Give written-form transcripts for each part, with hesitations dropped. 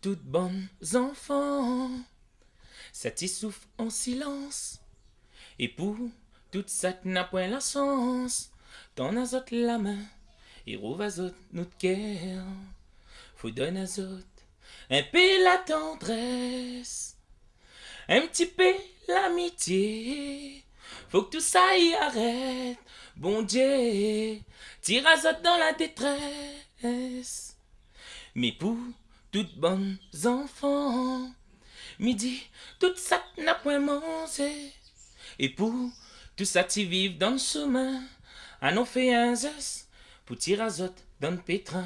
toutes bonnes enfants, ça t'y souffle en silence. Et pour toute ça n'a point la sens, t'en as autres la main, et rouvre à autres notre cœur. Faut donner à autres un peu la tendresse, un petit peu l'amitié. Faut que tout ça y arrête, bon Dieu, tire à autres dans la détresse. Mais pour toutes bonnes enfants, midi, tout ça n'a point mangé. Et pour tout ça t'y vivent dans le chemin, à nous fait un zeste pour tirer à autres dans le pétrin.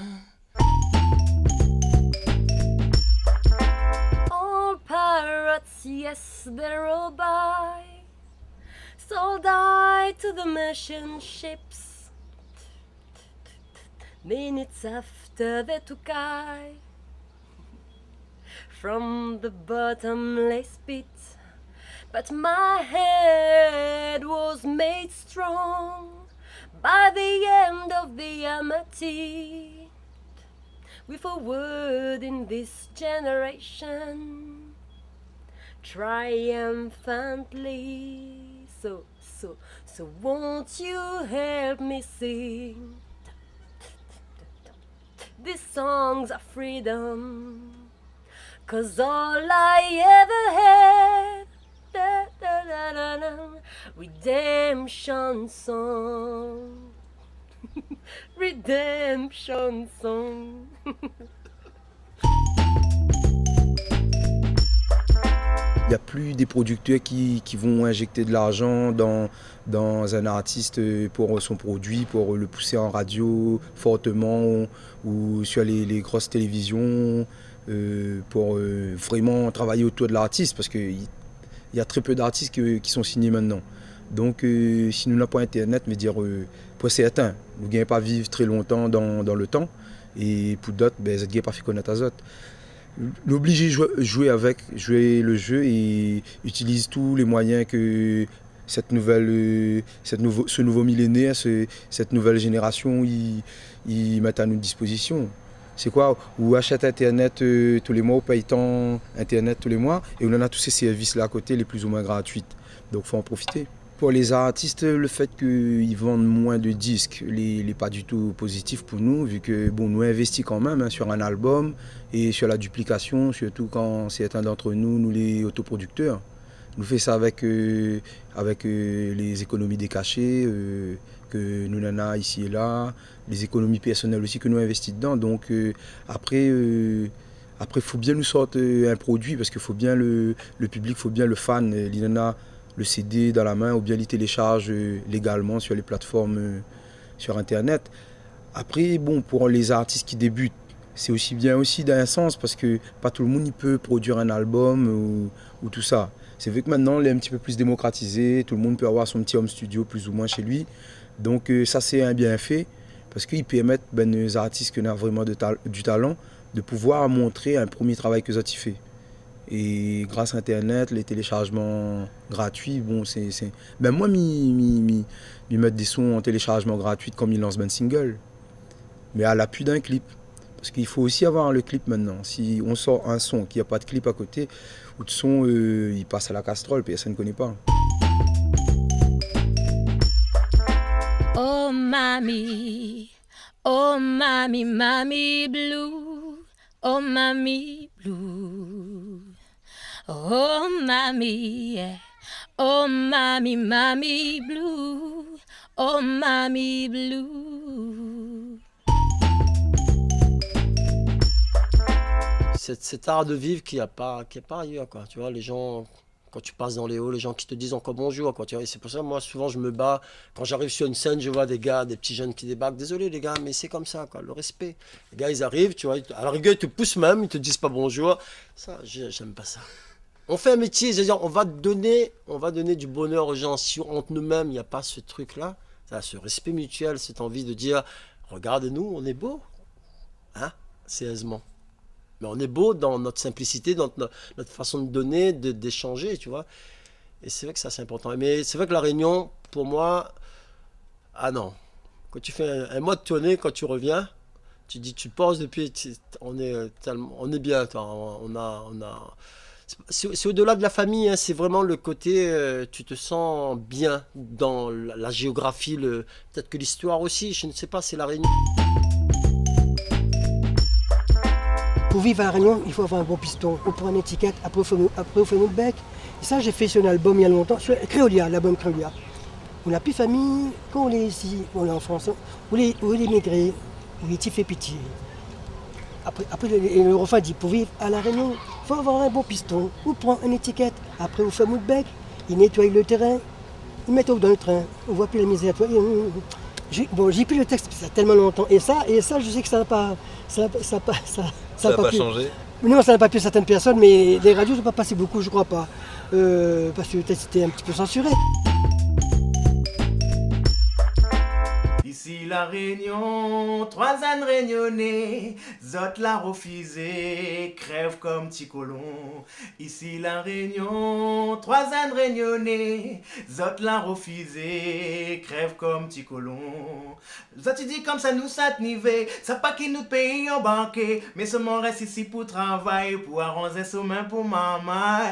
All pirates, yes, they roll by, sold I to the merchant ships. Minutes after they took I from the bottomless pit, but my head was made strong by the end of the amity, with a word in this generation triumphantly. So won't you help me sing these songs of freedom? 'Cause all I ever had, redemption song, redemption song. Il n'y a plus des producteurs qui vont injecter de l'argent dans un artiste pour son produit, pour le pousser en radio fortement ou sur les grosses télévisions, pour vraiment travailler autour de l'artiste, parce qu'il y a très peu d'artistes qui sont signés maintenant. Donc si nous n'avons pas Internet, mais dire pour certains, nous ne gagnons pas vivre très longtemps dans le temps, et pour d'autres, ben, ça ne gagne pas fait connaître à autres. L'obliger jouer le jeu et utilise tous les moyens que ce nouveau millénaire, cette nouvelle génération, ils mettent à notre disposition. C'est quoi? Ou achète Internet tous les mois, ou paye tant Internet tous les mois, et on en a tous ces services-là à côté, les plus ou moins gratuits. Donc il faut en profiter. Pour les artistes, le fait qu'ils vendent moins de disques n'est pas du tout positif pour nous, vu que bon, nous investissons quand même sur un album et sur la duplication, surtout quand certains d'entre nous les autoproducteurs. Nous faisons ça avec les économies des cachets que nous en avons ici et là, les économies personnelles aussi que nous investissons dedans. Donc après, il faut bien nous sortir un produit, parce qu'il faut bien le public, il faut bien le fan. Il y en a le CD dans la main, ou bien les télécharge légalement sur les plateformes sur Internet. Après, bon, pour les artistes qui débutent, c'est aussi bien aussi d'un sens, parce que pas tout le monde peut produire un album ou tout ça. C'est vrai que maintenant, il est un petit peu plus démocratisé, tout le monde peut avoir son petit home studio plus ou moins chez lui. Donc ça, c'est un bienfait, parce qu'il permet aux artistes qui ont vraiment du talent de pouvoir montrer un premier travail que ça ont fait. Et grâce à Internet, les téléchargements gratuits, bon, ben moi, ils mettent des sons en téléchargement gratuit comme ils lancent un single, mais à l'appui d'un clip. Parce qu'il faut aussi avoir le clip maintenant. Si on sort un son qui n'a pas de clip à côté, ou de son, il passe à la casserole, personne ne connaît pas. Oh mamie, mamie blue, oh mamie blue. Oh mamie, yeah. Oh mamie blue, oh mamie blue. Cet art de vivre qui a pas ailleurs, quoi. Tu vois, les gens, quand tu passes dans les halls, les gens qui te disent encore bonjour, quoi. Tu vois, et c'est pour ça, moi, souvent, je me bats. Quand j'arrive sur une scène, je vois des gars, des petits jeunes qui débarquent. Désolé, les gars, mais c'est comme ça, quoi. Le respect. Les gars, ils arrivent, tu vois, à la rigueur, ils te poussent même, ils te disent pas bonjour. Ça, j'aime pas ça. On fait un métier, c'est-à-dire, on va donner du bonheur aux gens. Si entre nous-mêmes, il n'y a pas ce truc-là, ce respect mutuel, cette envie de dire, regarde-nous, on est beau, hein, sérieusement. Mais on est beau dans notre simplicité, dans notre façon de donner, d'échanger, tu vois. Et c'est vrai que ça, c'est important. Mais c'est vrai que la Réunion, pour moi, ah non. Quand tu fais un mois de tournée, quand tu reviens, Tu dis, tu te poses depuis, on est bien, toi. C'est au-delà de la famille, hein, c'est vraiment le côté, tu te sens bien dans la géographie, peut-être que l'histoire aussi, je ne sais pas, c'est la Réunion. Pour vivre à La Réunion, il faut avoir un bon piston. On prend une étiquette, après on fait notre bec. Et ça, j'ai fait sur un album il y a longtemps, sur Créolia, l'album Créolia. On n'a plus famille, quand on est ici, on est en France, on est immigré, on est fait pitié. Après le refrain dit, pour vivre à La Réunion, il faut avoir un bon piston. On prend une étiquette, après on fait notre bec, ils nettoient le terrain, ils mettent dans le train, on voit plus la misère. J'ai plus le texte, ça fait tellement longtemps. Et ça, je sais que ça n'a pas changé. Non, ça n'a pas pu certaines personnes, mais les radios ne sont pas passées beaucoup, je crois pas. Parce que c'était un petit peu censuré. Ici la Réunion, 3 ânes réunionnais, zot la refusé, crève comme petit colon. Ici la Réunion, 3 ânes réunionnais, zot la refusé, crève comme petit colon. Zot tu dis comme ça nous s'atniver, ça pas qui nous paye en banquet, mais seulement reste ici pour travailler, pour arranger son main pour maman.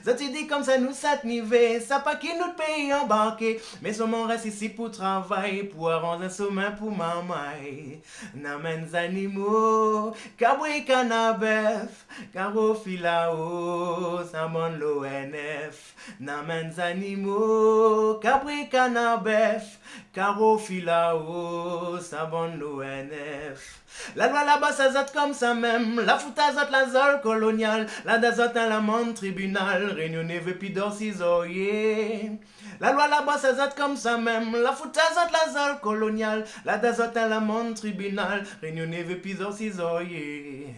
Zot tu dis comme ça nous s'atniver, ça pas qui nous paye en banquet, mais seulement reste ici pour travailler, pour arranger son main pour maman. Namen animaux, kabwe canabef, caro filao, samon l'ONF. Namen animaux, kabwe canabef, caro filao, samon l'ONF. La loi là-bas ça zot comme ça même, la fout à zot la zone coloniale, la dazot à la monde tribunal, réunion ne veut plus d'orsis oye. La loi là-bas ça zot comme ça même, la fout à zot la zone coloniale, la dazot à la monde tribunal, réunion ne veut plus d'orsis oye.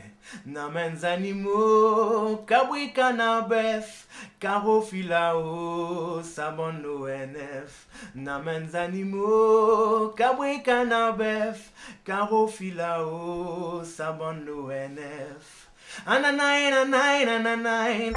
Namen animaux, kabwi canabef, caro filao, sabon l'ONF. Namen animaux, kabwi canabef, caro filao, sabon l'ONF. Ananai, ananai, ananai.